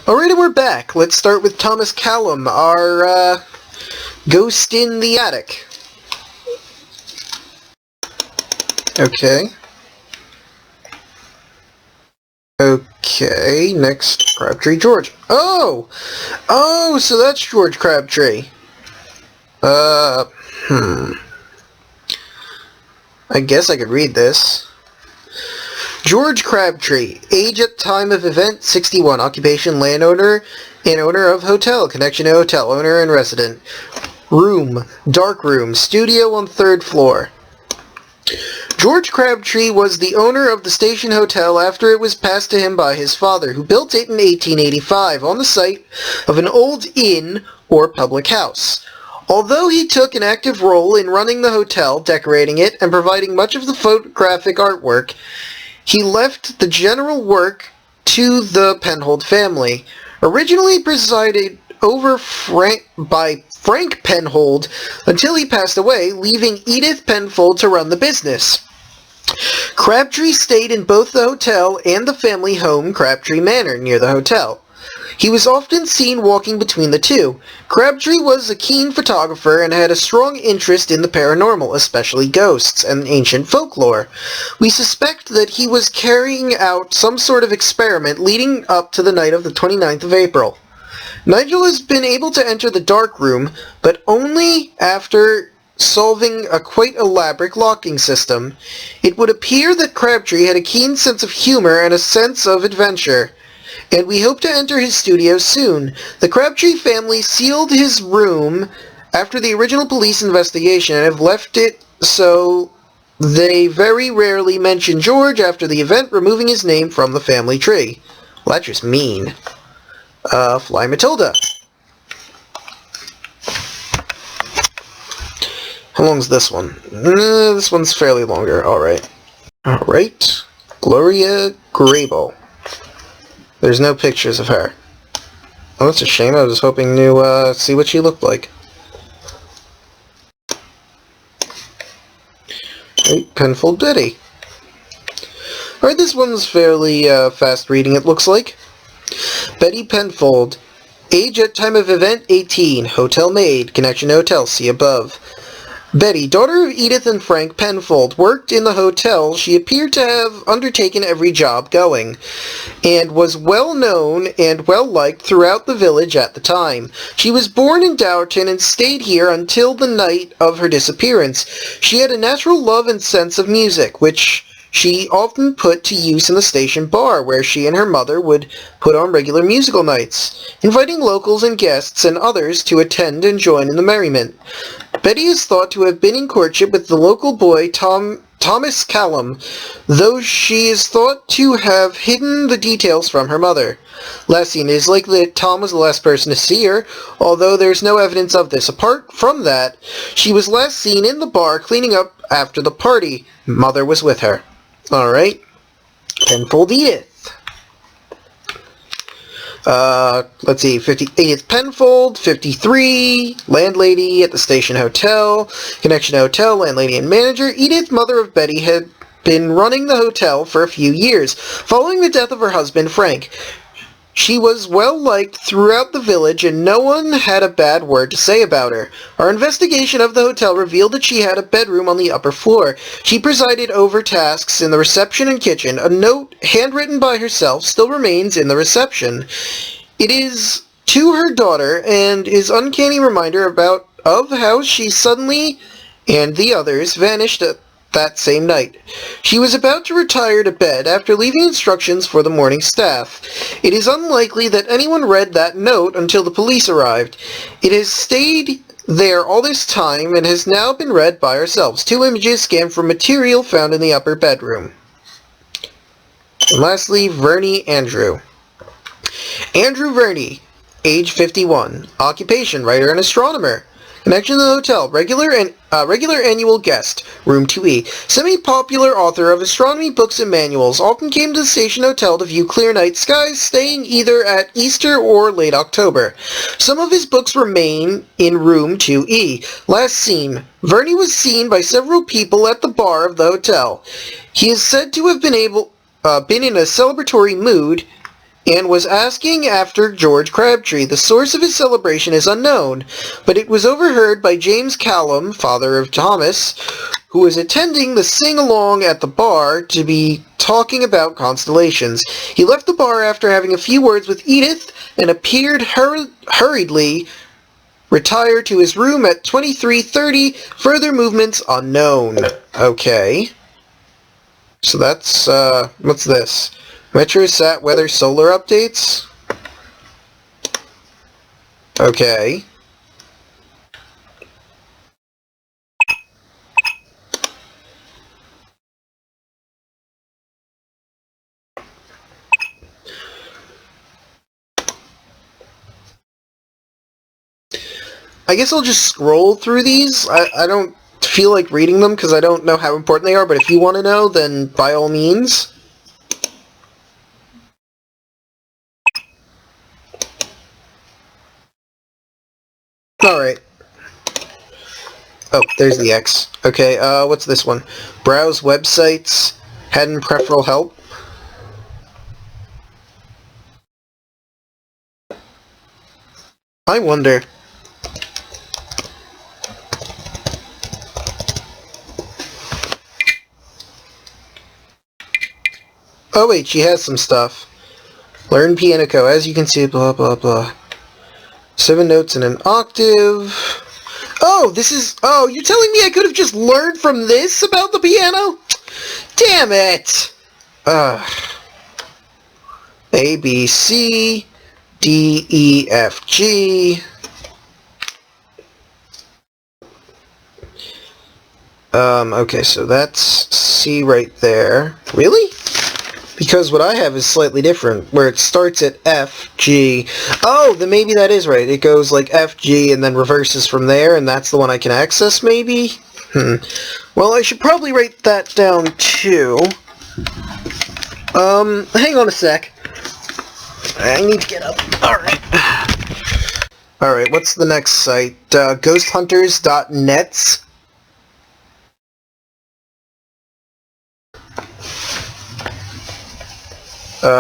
Alrighty, we're back. Let's start with Thomas Callum, our ghost in the attic. Okay. Okay, next, Crabtree George. Oh, so that's George Crabtree. I guess I could read this. George Crabtree, age at time of event 61, occupation landowner and owner of hotel, connection to hotel, owner and resident. Room, dark room, studio on 3rd floor. George Crabtree was the owner of the Station Hotel after it was passed to him by his father, who built it in 1885 on the site of an old inn or public house. Although he took an active role in running the hotel, decorating it, and providing much of the photographic artwork, he left the general work to the Penfold family, originally presided over by Frank Penfold until he passed away, leaving Edith Penfold to run the business. Crabtree stayed in both the hotel and the family home, Crabtree Manor, near the hotel. He was often seen walking between the two. Crabtree was a keen photographer and had a strong interest in the paranormal, especially ghosts and ancient folklore. We suspect that he was carrying out some sort of experiment leading up to the night of the 29th of April. Nigel has been able to enter the dark room, but only after solving a quite elaborate locking system. It would appear that Crabtree had a keen sense of humor and a sense of adventure, and we hope to enter his studio soon. The Crabtree family sealed his room after the original police investigation and have left it so they very rarely mention George after the event, removing his name from the family tree. Well, that's just mean. Fly Matilda. How long's this one? This one's fairly longer. Alright. Alright. Gloria Grable. There's no pictures of her. Oh, that's a shame. I was hoping to see what she looked like. Right, Penfold Betty. Alright, this one's fairly fast reading, it looks like. Betty Penfold. Age at time of event 18. Hotel maid. Connection hotel. See above. Betty, daughter of Edith and Frank Penfold, worked in the hotel. She appeared to have undertaken every job going, and was well known and well liked throughout the village at the time. She was born in Dowerton and stayed here until the night of her disappearance. She had a natural love and sense of music, which she often put to use in the station bar, where she and her mother would put on regular musical nights, inviting locals and guests and others to attend and join in the merriment. Betty is thought to have been in courtship with the local boy Thomas Callum, though she is thought to have hidden the details from her mother. Last seen, it is likely that Tom was the last person to see her, although there is no evidence of this. Apart from that, she was last seen in the bar cleaning up after the party. Mother was with her. Alright. Penfold Edith. Let's see, 58th Penfold, 53, landlady at the Station Hotel, Connection Hotel, landlady and manager. Edith, mother of Betty, had been running the hotel for a few years, following the death of her husband, Frank. She was well liked throughout the village, and no one had a bad word to say about her. Our investigation of the hotel revealed that she had a bedroom on the upper floor. She presided over tasks in the reception and kitchen. A note, handwritten by herself, still remains in the reception. It is to her daughter, and is an uncanny reminder of how she suddenly, and the others, vanished that same night. She was about to retire to bed after leaving instructions for the morning staff. It is unlikely that anyone read that note until the police arrived. It has stayed there all this time and has now been read by ourselves. 2 images scanned from material found in the upper bedroom. And lastly, Verney Andrew. Andrew Verney, age 51. Occupation, writer and astronomer. Connection to the hotel, regular annual guest, room 2E. Semi-popular author of astronomy books and manuals, often came to the Station Hotel to view clear night skies, staying either at Easter or late October. Some of his books remain in room 2E. Last seen, Verney was seen by several people at the bar of the hotel. He is said to have been in a celebratory mood, and was asking after George Crabtree. The source of his celebration is unknown, but it was overheard by James Callum, father of Thomas, who was attending the sing-along at the bar to be talking about constellations. He left the bar after having a few words with Edith and appeared hurriedly retire to his room at 23:30. Further movements unknown. Okay. So that's, what's this? Metrosat weather solar updates? Okay. I guess I'll just scroll through these. I don't feel like reading them because I don't know how important they are, but if you want to know, then by all means. Alright. Oh, there's the X. Okay, what's this one? Browse websites. Head and peripheral help. I wonder. Oh wait, she has some stuff. Learn piano, as you can see, blah blah blah. 7 notes in an octave. Oh, this is... Oh, you're telling me I could have just learned from this about the piano? Damn it! A, B, C, D, E, F, G. Okay, so that's C right there. Really? Because what I have is slightly different, where it starts at F, G. Oh, then maybe that is right. It goes like F, G, and then reverses from there, and that's the one I can access, maybe? Well, I should probably write that down, too. Hang on a sec. I need to get up. Alright. Alright, what's the next site? Ghosthunters.net.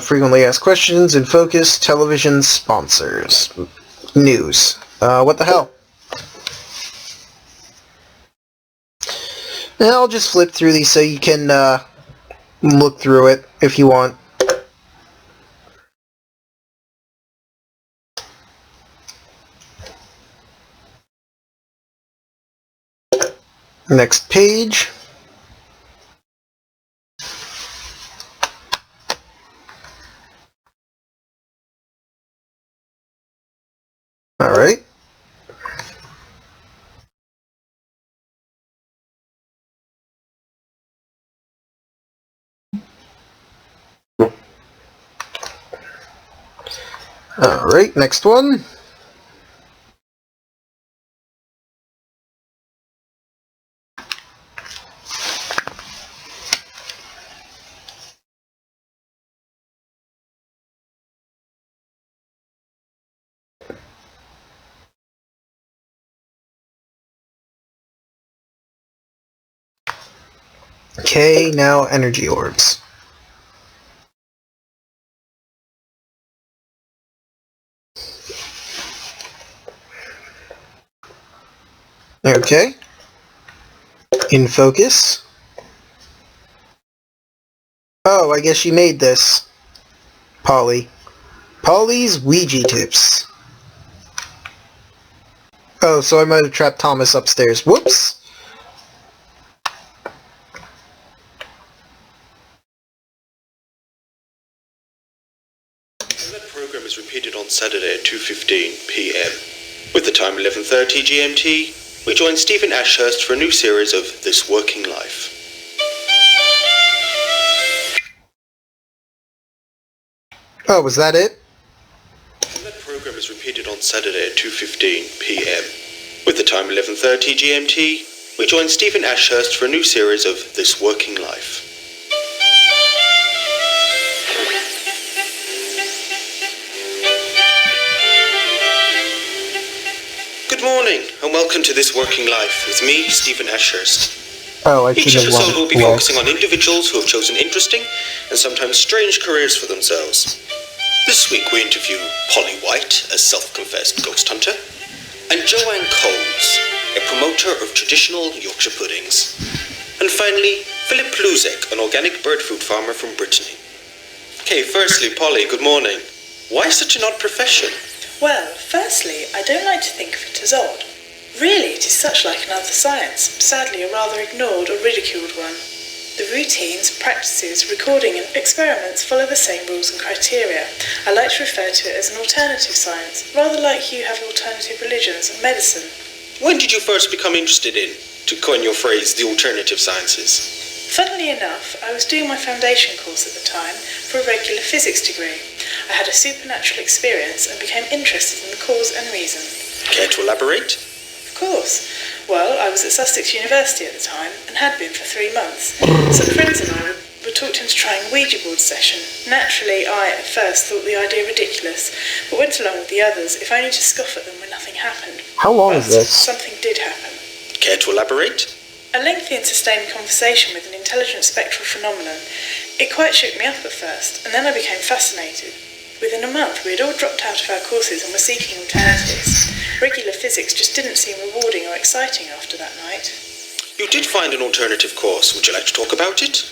Frequently asked questions, in focus, television sponsors. News. What the hell? And I'll just flip through these so you can, look through it if you want. Next page. Alright. Alright, next one. Okay, now energy orbs. Okay. In focus. Oh, I guess she made this. Polly. Polly's Ouija tips. Oh, so I might have trapped Thomas upstairs. Whoops! That program is repeated on Saturday at 2:15 p.m. With the time 11:30 GMT, we join Stephen Ashurst for a new series of This Working Life. Oh, was that it? That program is repeated on Saturday at 2:15 p.m. With the time 11:30 GMT, we join Stephen Ashurst for a new series of This Working Life. Good morning, and welcome to This Working Life with me, Stephen Ashurst. Oh, I Each should have episode will be won. focusing on individuals who have chosen interesting and sometimes strange careers for themselves. This week we interview Polly White, a self-confessed ghost hunter, and Joanne Coles, a promoter of traditional Yorkshire puddings. And finally, Philip Pluzek, an organic bird food farmer from Brittany. Okay, firstly, Polly, good morning. Why such an odd profession? Well, firstly, I don't like to think of it as odd. Really, it is such like another science, sadly a rather ignored or ridiculed one. The routines, practices, recording and experiments follow the same rules and criteria. I like to refer to it as an alternative science, rather like you have alternative religions and medicine. When did you first become interested in, to coin your phrase, the alternative sciences? Funnily enough, I was doing my foundation course at the time for a regular physics degree. I had a supernatural experience and became interested in the cause and reason. Care to elaborate? Of course. Well, I was at Sussex University at the time and had been for 3 months. Some friends and I were talked into trying a Ouija board session. Naturally, I at first thought the idea ridiculous, but went along with the others, if only to scoff at them when nothing happened. How long But is this? something did happen. Care to elaborate? A lengthy and sustained conversation with an intelligent spectral phenomenon. It quite shook me up at first, and then I became fascinated. Within a month, we had all dropped out of our courses and were seeking alternatives. Regular physics just didn't seem rewarding or exciting after that night. You did find an alternative course. Would you like to talk about it?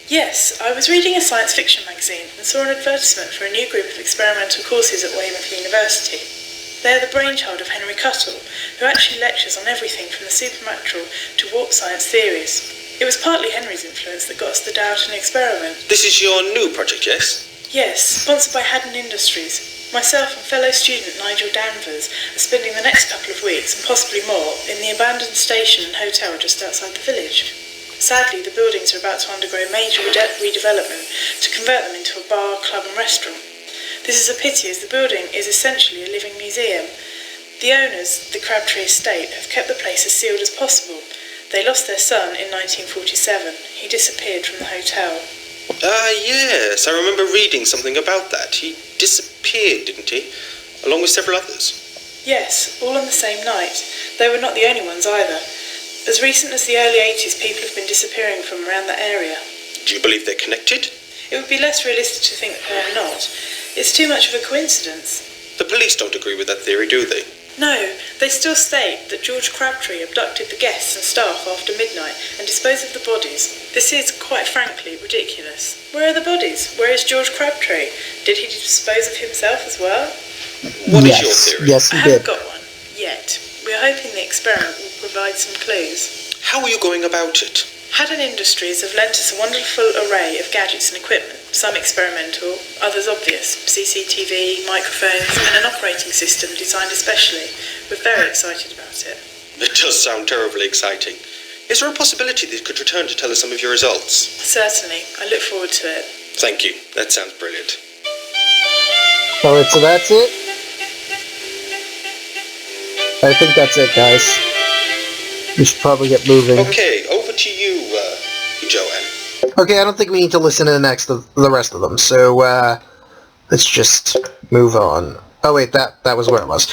Yes, I was reading a science fiction magazine and saw an advertisement for a new group of experimental courses at Weymouth University. They are the brainchild of Henry Cuttle, who actually lectures on everything from the supernatural to warp science theories. It was partly Henry's influence that got us the doubt and experiment. This is your new project, yes? Yes, sponsored by Haddon Industries. Myself and fellow student Nigel Danvers are spending the next couple of weeks, and possibly more, in the abandoned station and hotel just outside the village. Sadly, the buildings are about to undergo major redevelopment to convert them into a bar, club and restaurant. This is a pity, as the building is essentially a living museum. The owners, the Crabtree Estate, have kept the place as sealed as possible. They lost their son in 1947. He disappeared from the hotel. Yes, I remember reading something about that. He disappeared, didn't he? Along with several others. Yes, all on the same night. They were not the only ones either. As recent as the early 80s, people have been disappearing from around that area. Do you believe they're connected? It would be less realistic to think that they are not. It's too much of a coincidence. The police don't agree with that theory, do they? No, they still state that George Crabtree abducted the guests and staff after midnight and disposed of the bodies. This is, quite frankly, ridiculous. Where are the bodies? Where is George Crabtree? Did he dispose of himself as well? What is your theory? Yes, I he haven't did. got one, yet. We're hoping the experiment will provide some clues. How are you going about it? Haddon Industries have lent us a wonderful array of gadgets and equipment, some experimental, others obvious, CCTV, microphones, and an operating system designed especially. We're very excited about it. It does sound terribly exciting. Is there a possibility that you could return to tell us some of your results? Certainly, I look forward to it. Thank you. That sounds brilliant. Alright, so that's it. I think that's it, guys. We should probably get moving. Okay, over to you, Joanne. Okay, I don't think we need to listen to the rest of them, so, let's just move on. Oh wait, that was where it was.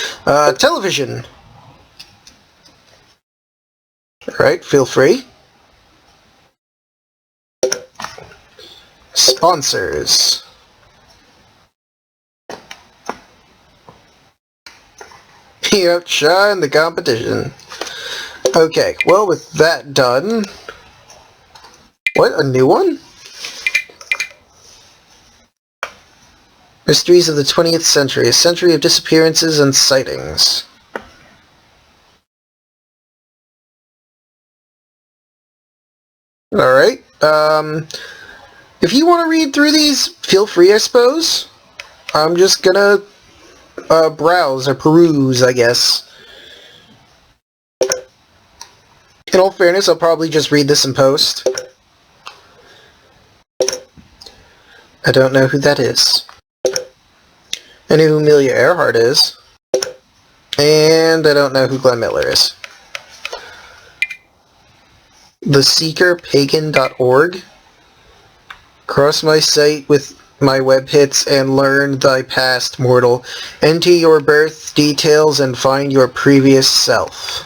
Television. Alright, feel free. Sponsors. You outshine the competition. Okay, well with that done... What, a new one? Mysteries of the 20th Century, a century of disappearances and sightings. Alright, if you want to read through these, feel free, I suppose. I'm just gonna, browse or peruse, I guess. In all fairness, I'll probably just read this in post. I don't know who that is. I know who Amelia Earhart is. And I don't know who Glenn Miller is. TheSeekerPagan.org. Cross my site with my web hits and learn thy past, mortal. Enter your birth details and find your previous self.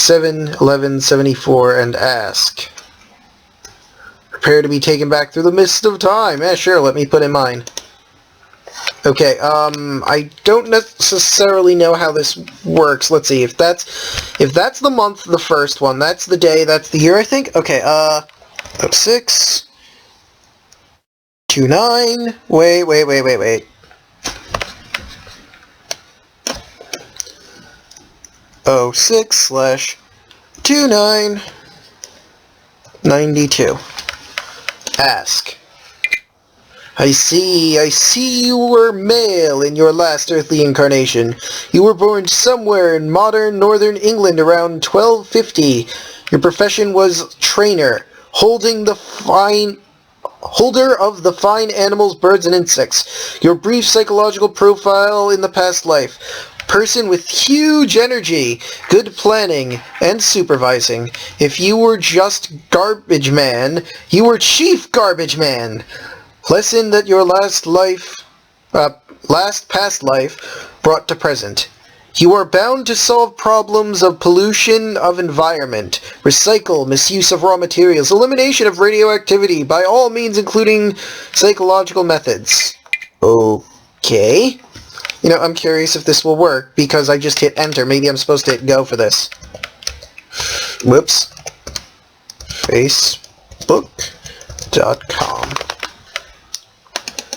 7-11-74 and ask. Prepare to be taken back through the mist of time. Yeah, sure, let me put in mine. Okay, I don't necessarily know how this works. Let's see, if that's the month, the first one, that's the day, that's the year, I think. Okay, 06, 29, wait. 06/2992. Ask. I see you were male in your last earthly incarnation. You were born somewhere in modern northern England around 1250. Your profession was trainer, holder of the fine animals, birds, and insects. Your brief psychological profile in the past life. Person with huge energy, good planning, and supervising. If you were just garbage man, you were chief garbage man. Lesson that your last past life brought to present. You are bound to solve problems of pollution of environment, recycle, misuse of raw materials, elimination of radioactivity, by all means including psychological methods. Okay. You know, I'm curious if this will work, because I just hit enter. Maybe I'm supposed to hit go for this. Whoops. Facebook.com.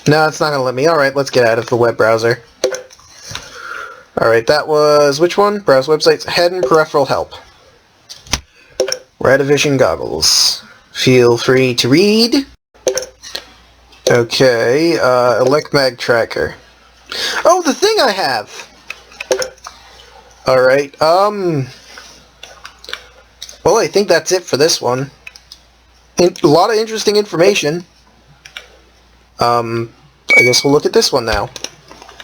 No, it's not going to let me. Alright, let's get out of the web browser. Alright, that was... which one? Browse websites. Head and peripheral help. Radivision goggles. Feel free to read. Okay, ElecMag tracker. Oh, the thing I have! Alright, well, I think that's it for this one. A lot of interesting information. I guess we'll look at this one now.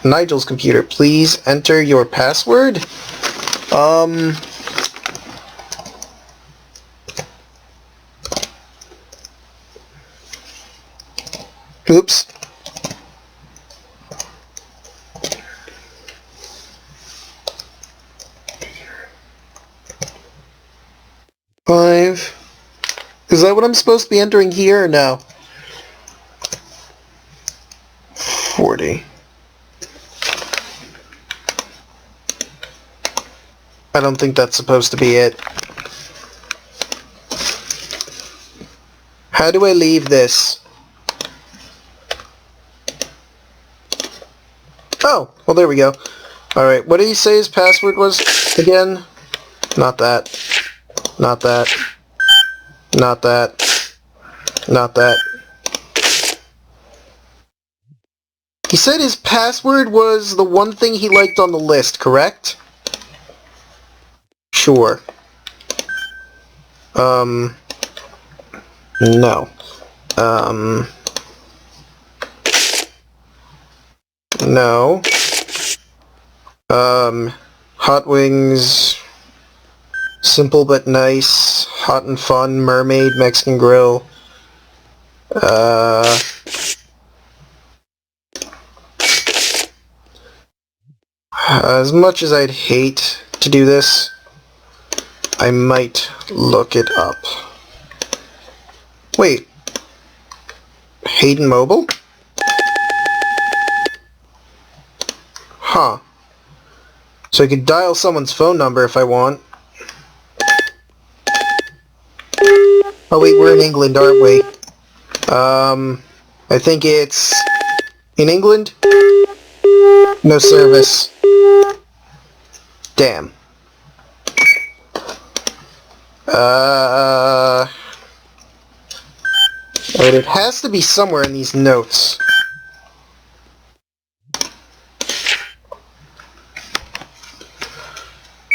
Nigel's computer, please enter your password. Oops. Five. Is that what I'm supposed to be entering here or no? 40. I don't think that's supposed to be it. How do I leave this? Oh, well there we go. Alright, what did he say his password was again? Not that. Not that. Not that. Not that. He said his password was the one thing he liked on the list, correct? Sure. No. No. Hot wings, simple but nice, hot and fun, mermaid, Mexican grill. As much as I'd hate to do this, I might look it up. Wait. Hayden Mobile? Huh. So I could dial someone's phone number if I want. Oh wait, we're in England, aren't we? I think it's... in England? No service. Damn. Alright, it has to be somewhere in these notes.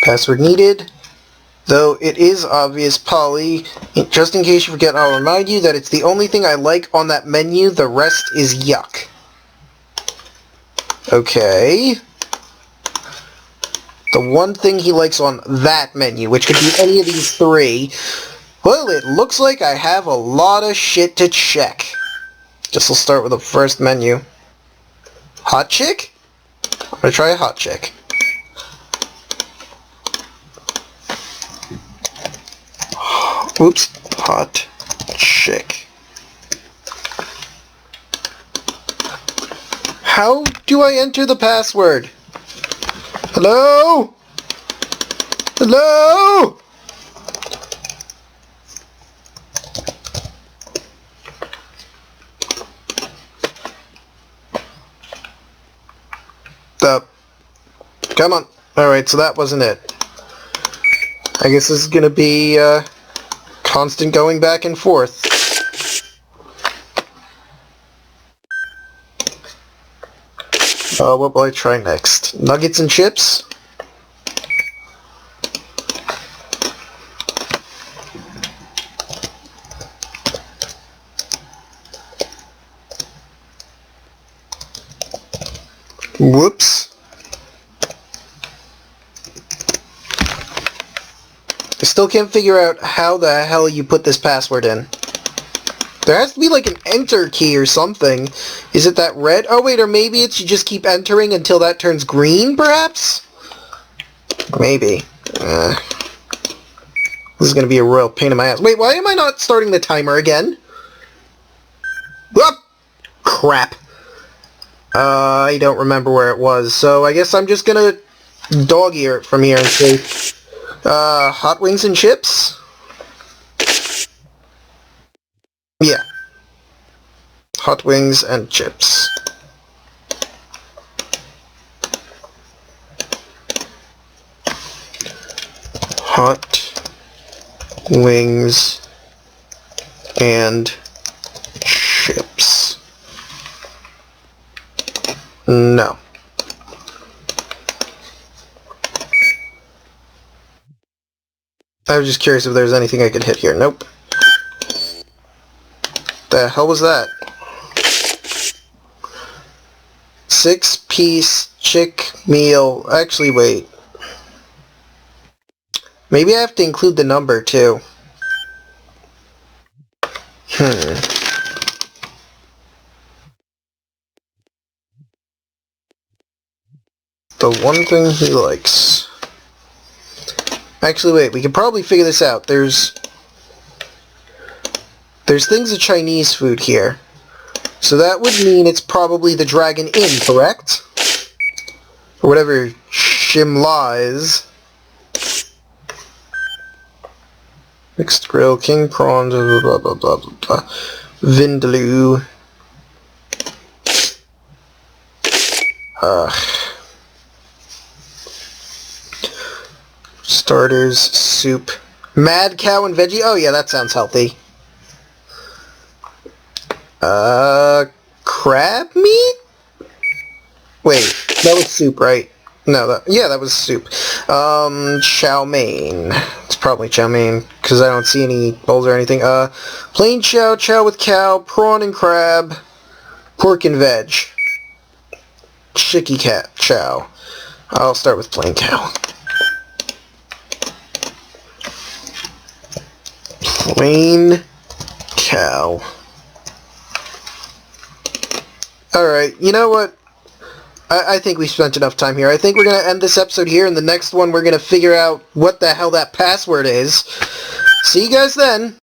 Password needed. Though it is obvious, Polly. Just in case you forget, I'll remind you that it's the only thing I like on that menu. The rest is yuck. Okay. The one thing he likes on that menu, which could be any of these three. Well, it looks like I have a lot of shit to check. Guess we'll start with the first menu. Hot chick? I'm gonna try a hot chick. Whoops. Hot chick. How do I enter the password? Hello? Hello? Come on. Alright, so that wasn't it. I guess this is gonna be, constant going back and forth. What will I try next? Nuggets and chips? Whoops. I still can't figure out how the hell you put this password in. There has to be like an enter key or something. Is it that red? Oh wait, or maybe it's you just keep entering until that turns green, perhaps? Maybe. This is gonna be a royal pain in my ass. Wait, why am I not starting the timer again? Whoop! Crap. I don't remember where it was, so I guess I'm just gonna dog-ear it from here and say, hot wings and chips? Yeah. Hot wings and chips. Hot wings and chips. No. I was just curious if there's anything I could hit here. Nope. The hell was that? 6-piece chick meal. Actually, wait. Maybe I have to include the number, too. The one thing he likes. Actually, wait. We can probably figure this out. There's things of Chinese food here. So that would mean it's probably the Dragon Inn, correct? Or whatever Shimla is. Mixed grill, king prawns, blah blah blah blah blah blah. Vindaloo. Starters, soup. Mad cow and veggie? Oh yeah, that sounds healthy. Crab meat? Wait, that was soup, right? No, that was soup. Chow mein. It's probably chow mein, because I don't see any bowls or anything. Plain chow, chow with cow, prawn and crab, pork and veg. Chicky cat chow. I'll start with plain cow. Plain cow. Alright, you know what? I think we spent enough time here. I think we're going to end this episode here, and the next one we're going to figure out what the hell that password is. See you guys then!